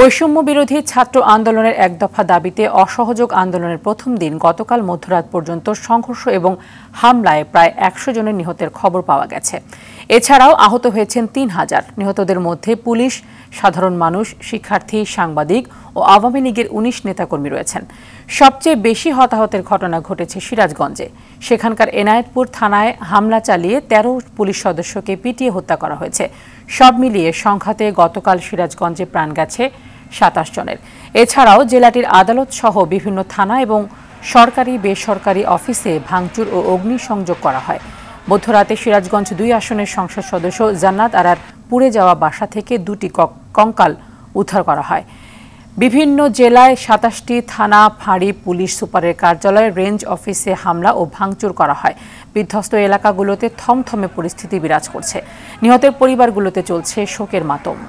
বৈষম্য বিরোধী ছাত্র আন্দোলনের এক দফা দাবিতে অসহযোগ আন্দোলনের প্রথম দিন গতকাল মধ্যরাত পর্যন্ত সংঘর্ষ এবং হামলায় প্রায় ১০০ জনের নিহতের খবর পাওয়া গেছে। এছাড়াও আহত হয়েছেন ৩,০০০। নিহতদের মধ্যে পুলিশ, সাধারণ মানুষ, শিক্ষার্থী, সাংবাদিক ও আওয়ামী লীগের ১৯ নেতাকর্মী রয়েছেন। সবচেয়ে বেশি হতাহতের ঘটনা ঘটেছে সিরাজগঞ্জে। সেখানকার এনায়েতপুর থানায় হামলা চালিয়ে ১৩ পুলিশ সদস্যকে পিটিয়ে হত্যা করা হয়েছে। সব মিলিয়ে সংঘাতে গতকাল সিরাজগঞ্জে প্রাণ গেছে ২৭ জনের। এছাড়াও জেলাটির আদালত সহ বিভিন্ন থানা এবং সরকারি বেসরকারি অফিসে ভাঙচুর ও অগ্নিসংযোগ করা হয়। মধ্যরাতে সিরাজগঞ্জ ২ আসনের সংসদ সদস্য জান্নাত আরার পুড়ে যাওয়া বাসা থেকে ২টি কঙ্কাল উদ্ধার করা হয়। বিভিন্ন জেলায় ২৭টি থানা, ফাঁড়ি, পুলিশ সুপারের কার্যালয়, রেঞ্জ অফিসে হামলা ও ভাঙচুর করা হয়। বিধ্বস্ত এলাকাগুলোতে থমথমে পরিস্থিতি বিরাজ করছে। নিহতের পরিবারগুলোতে চলছে শোকের মাতম।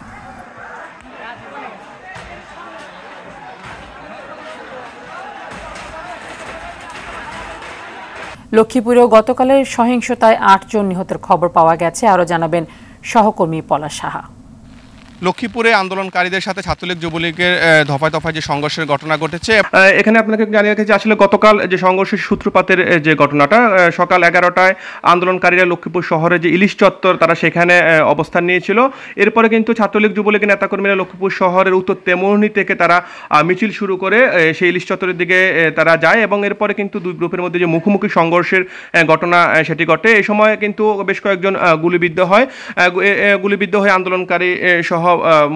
লক্ষ্মীপুরেও গতকালের সহিংসতায় ৮ জন নিহতের খবর পাওয়া গেছে। আরও জানাবেন সহকর্মী পলাশ সাহা। লক্ষ্মীপুরে আন্দোলনকারীদের সাথে ছাত্রলীগ যুবলীগের দফায় দফায় যে সংঘর্ষের ঘটনা ঘটেছে, এখানে আপনাকে জানিয়ে রেখেছি আসলে গতকাল যে সংঘর্ষের সূত্রপাতের যে ঘটনাটা সকাল 11টায় আন্দোলনকারীরা লক্ষ্মীপুর শহরে যে ইলিশ চত্বর তারা সেখানে অবস্থান নিয়েছিল। এরপরে কিন্তু ছাত্রলীগ যুবলীগের নেতাকর্মীরা লক্ষ্মীপুর শহরের উত্তর তেমুরনি থেকে তারা মিছিল শুরু করে সেই ইলিশ চত্বরের দিকে তারা যায় এবং এরপরে কিন্তু দুই গ্রুপের মধ্যে যে মুখোমুখি সংঘর্ষের ঘটনা সেটি ঘটে। এই সময় কিন্তু বেশ কয়েকজন গুলিবিদ্ধ হয়ে আন্দোলনকারী সহ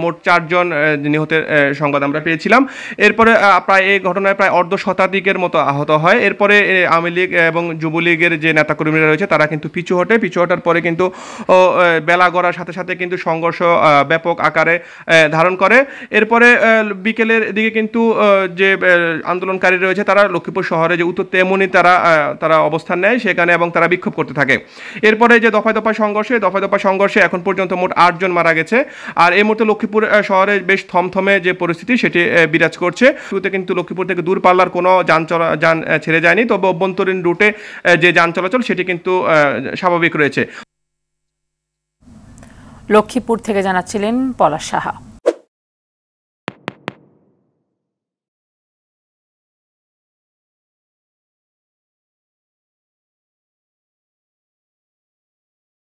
মোট ৪ জন নিহতের সংবাদ আমরা পেয়েছিলাম। এরপরে প্রায় এই ঘটনায় প্রায় অর্ধ শতাধিকের মতো আহত হয়। এরপরে আওয়ামী লীগ এবং যুবলীগের যে নেতাকর্মীরা রয়েছে তারা কিন্তু পিছু হটার পরে কিন্তু বেলা গড়ার সাথে সাথে কিন্তু সংঘর্ষ ব্যাপক আকারে ধারণ করে। এরপরে বিকেলের দিকে কিন্তু যে আন্দোলনকারী রয়েছে তারা লক্ষ্মীপুর শহরে যে উত্তর তেমনি তারা অবস্থান নেয় সেখানে এবং তারা বিক্ষোভ করতে থাকে। এরপরে যে দফায় দফায় সংঘর্ষে এখন পর্যন্ত মোট ৮ জন মারা গেছে। আর এই মুহূর্তে লক্ষ্মীপুর শহরে বেশ থমথমে যে পরিস্থিতি সেটি বিরাজ করছে। শুরুতে কিন্তু লক্ষ্মীপুর থেকে দূরপাল্লার কোনো যান ছেড়ে যায়নি, তবে অভ্যন্তরীণ রুটে যে যান চলাচল সেটি কিন্তু স্বাভাবিক রয়েছে। লক্ষ্মীপুর থেকে জানাচ্ছিলেন পলাশ সাহা।